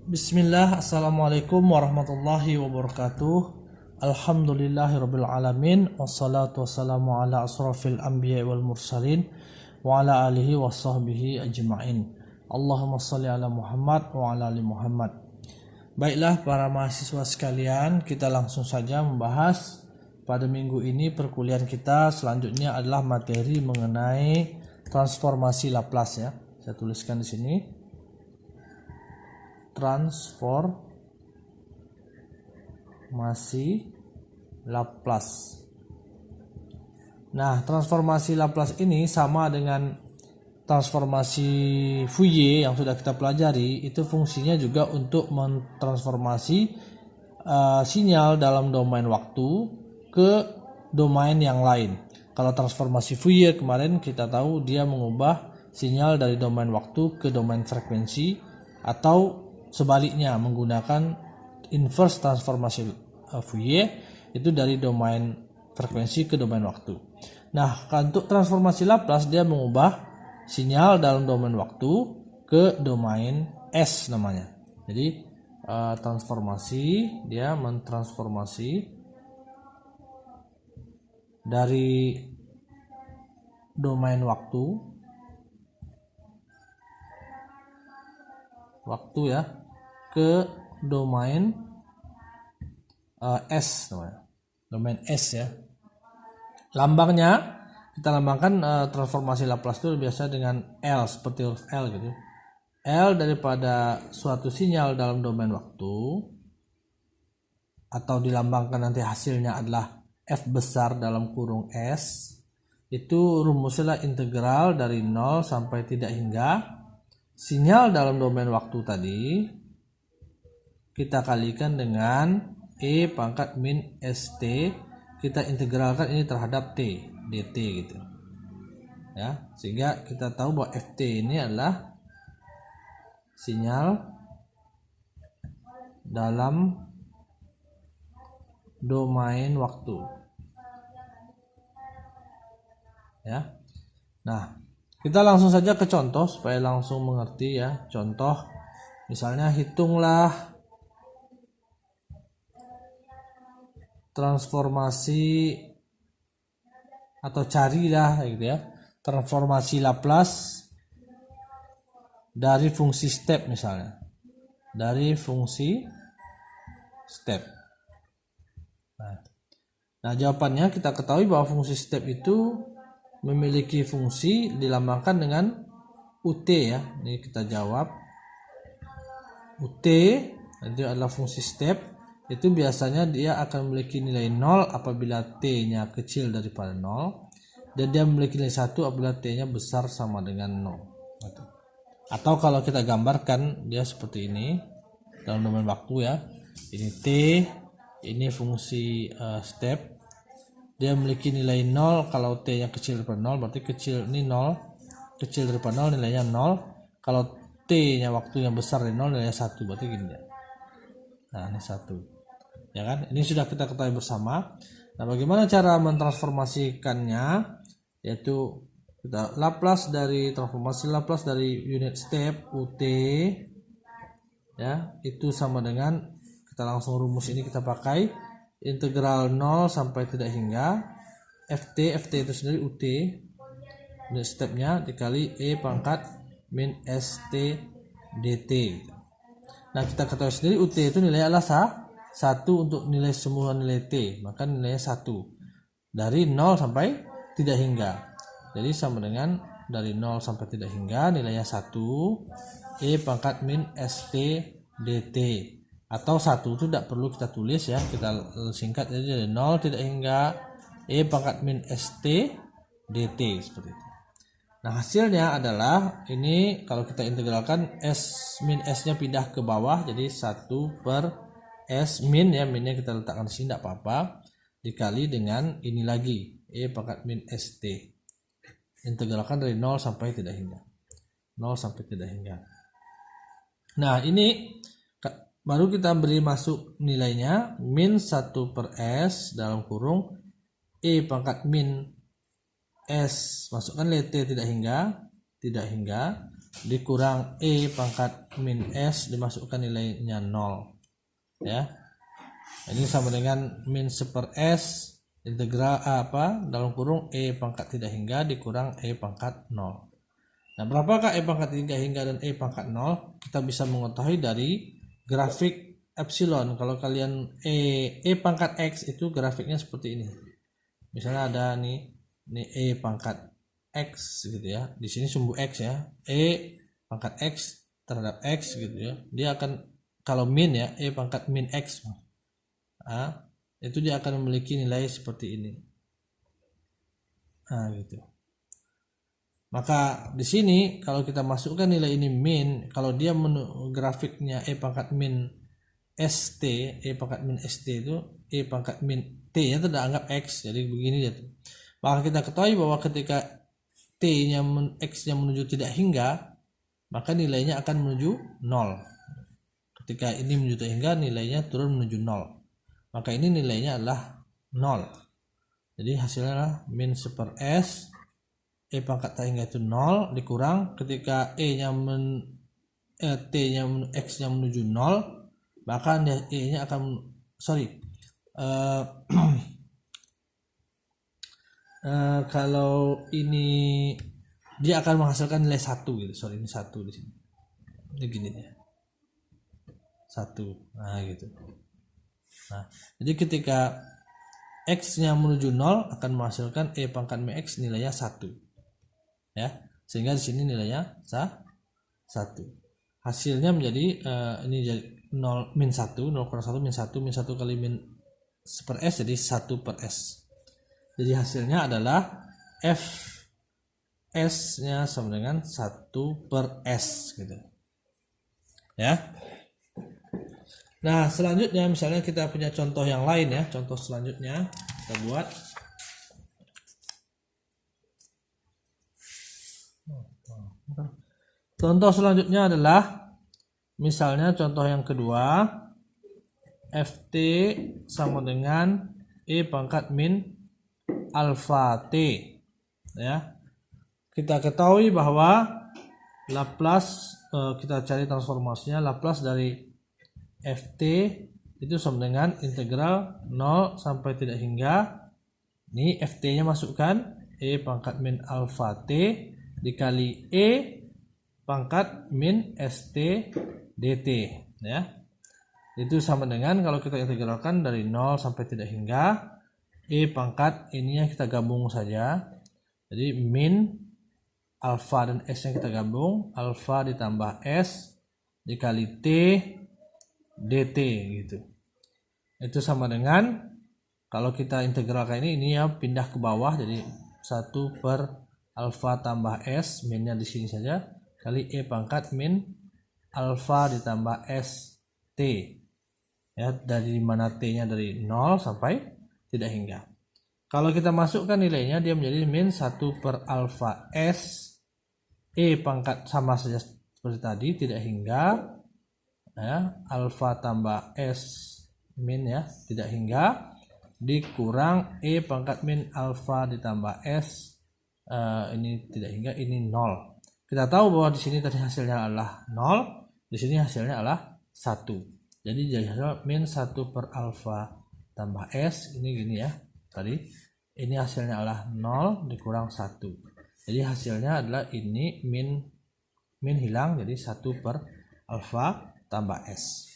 Bismillah, Assalamualaikum warahmatullahi wabarakatuh. Alhamdulillahirabbil alamin, wassalatu wassalamu ala asrafil anbiya wal mursalin wa ala alihi washabbihi ajma'in. Allahumma shalli ala Muhammad wa ala ali Muhammad. Baiklah para mahasiswa sekalian, kita langsung saja membahas pada minggu ini. Perkuliahan kita selanjutnya adalah materi mengenai transformasi Laplace ya. Saya tuliskan di sini. Transformasi Laplace. Nah, transformasi Laplace ini sama dengan transformasi Fourier yang sudah kita pelajari. Itu fungsinya juga untuk mentransformasi sinyal dalam domain waktu ke domain yang lain. Kalau transformasi Fourier kemarin kita tahu dia mengubah sinyal dari domain waktu ke domain frekuensi, atau sebaliknya menggunakan inverse transformasi Fourier, itu dari domain frekuensi ke domain waktu. Nah, untuk transformasi Laplace dia mengubah sinyal dalam domain waktu ke domain S namanya. Jadi transformasi, dia mentransformasi dari domain waktu ya ke domain S namanya. Domain S ya. Lambangnya kita lambangkan transformasi Laplace itu biasa dengan L, seperti huruf L gitu. L daripada suatu sinyal dalam domain waktu, atau dilambangkan nanti hasilnya adalah F besar dalam kurung S. Itu rumusnya integral dari 0 sampai tidak hingga sinyal dalam domain waktu tadi kita kalikan dengan E pangkat min ST, kita integralkan ini terhadap T dt gitu ya, sehingga kita tahu bahwa Ft ini adalah sinyal dalam domain waktu ya. Nah, kita langsung saja ke contoh supaya langsung mengerti ya. Contoh misalnya, hitunglah transformasi atau carilah gitu ya, transformasi Laplace dari fungsi step misalnya. Dari fungsi step. Nah, jawabannya kita ketahui bahwa fungsi step itu memiliki fungsi dilambangkan dengan UT ya. Ini kita jawab. UT itu adalah fungsi step. Itu biasanya dia akan memiliki nilai 0 apabila T-nya kecil daripada 0, dan dia memiliki nilai 1 apabila T-nya besar sama dengan 0. Atau kalau kita gambarkan dia seperti ini dalam domain waktu ya. Ini T, ini fungsi step. Dia memiliki nilai 0 kalau T-nya kecil daripada 0, berarti kecil ini 0, kecil daripada 0 nilainya 0. Kalau T-nya waktu yang besar dari 0 nilainya 1, berarti gini ya. Nah, ini 1. Ya kan? Ini sudah kita ketahui bersama. Nah, bagaimana cara mentransformasikannya? Yaitu kita transformasi Laplace dari unit step UT ya, itu sama dengan, kita langsung rumus ini kita pakai integral 0 sampai tidak hingga Ft itu sendiri UT unit stepnya dikali E pangkat min ST dt. Nah, kita ketahui sendiri UT itu nilai adalah 1 untuk nilai semua nilai T, maka nilainya 1 dari 0 sampai tidak hingga. Jadi sama dengan dari 0 sampai tidak hingga nilainya 1 E pangkat min ST dt. Atau 1 itu tidak perlu kita tulis ya, kita singkat aja dari 0 tidak hingga E pangkat min ST dt seperti itu. Nah, hasilnya adalah ini, kalau kita integralkan S min S nya pindah ke bawah, jadi 1 per S min ya, minnya kita letakkan di sini tidak apa-apa, dikali dengan ini lagi E pangkat min ST, integralkan dari 0 sampai tidak hingga 0 sampai tidak hingga. Nah, ini baru kita beri masuk nilainya min 1 per S dalam kurung E pangkat min S, masukkan T tidak hingga dikurang E pangkat min S dimasukkan nilainya 0 ya. Ini sama dengan min 1/s integral dalam kurung E pangkat tidak hingga dikurang E pangkat 0. Nah, berapakah E pangkat tidak hingga dan E pangkat 0? Kita bisa mengetahui dari grafik epsilon. Kalau kalian E pangkat X itu grafiknya seperti ini. Misalnya ada nih E pangkat X gitu ya. Di sini sumbu X ya. E pangkat X terhadap X gitu ya. Dia akan, kalau min ya, E pangkat min X. Nah, itu dia akan memiliki nilai seperti ini. Nah, gitu. Maka di sini kalau kita masukkan nilai ini min, kalau dia grafiknya E pangkat min ST, E pangkat min ST itu E pangkat min T ya, tidak anggap X, jadi begini ya. Maka kita ketahui bahwa ketika T-nya X-nya menuju tidak hingga, maka nilainya akan menuju 0. Ketika ini menuju tidak hingga, nilainya turun menuju 0. Maka ini nilainya adalah 0. Jadi hasilnya adalah min 1/s E pangkat tak hingga itu 0 dikurang ketika T-nya X-nya menuju 0, maka E-nya akan kalau ini dia akan menghasilkan nilai 1 gitu. Ini 1 di sini. Ini gini ya. 1. Nah, gitu. Nah, jadi ketika X-nya menuju 0 akan menghasilkan E pangkat min X nilainya 1. Ya, sehingga di sini nilainya 1. Hasilnya menjadi ini jadi 0 min 1, 0 kurang 1 min 1, min 1 kali min 1/s jadi 1/s. Jadi hasilnya adalah Fs-nya sama dengan 1/s gitu. Ya. Nah, selanjutnya misalnya kita punya contoh yang lain ya. Contoh selanjutnya kita buat. Contoh selanjutnya adalah misalnya contoh yang kedua, Ft sama dengan E pangkat min alfa T ya. Kita ketahui bahwa Laplace, kita cari transformasinya, Laplace dari Ft itu sama dengan integral 0 sampai tidak hingga, ini Ft-nya masukkan E pangkat min alfa T dikali E pangkat min ST dt ya. Itu sama dengan kalau kita integralkan dari 0 sampai tidak hingga E pangkat ininya kita gabung saja. Jadi min alfa dan S yang kita gabung, alfa ditambah S dikali T dt gitu. Itu sama dengan kalau kita integralkan ini ya pindah ke bawah, jadi 1 per alfa tambah S, minnya di sini saja, kali E pangkat min alfa ditambah S T ya, dari mana T-nya dari 0 sampai tidak hingga. Kalau kita masukkan nilainya dia menjadi min 1 per alfa S E pangkat sama saja seperti tadi tidak hingga ya, alfa tambah S min ya tidak hingga dikurang E pangkat min alfa ditambah S ini tidak hingga, ini 0. Kita tahu bahwa di sini tadi hasilnya adalah 0, di sini hasilnya adalah 1. Jadi hasil min 1 per alfa tambah S ini gini ya. Tadi ini hasilnya adalah 0 dikurang 1. Jadi hasilnya adalah ini min hilang jadi 1 per alfa tambah S.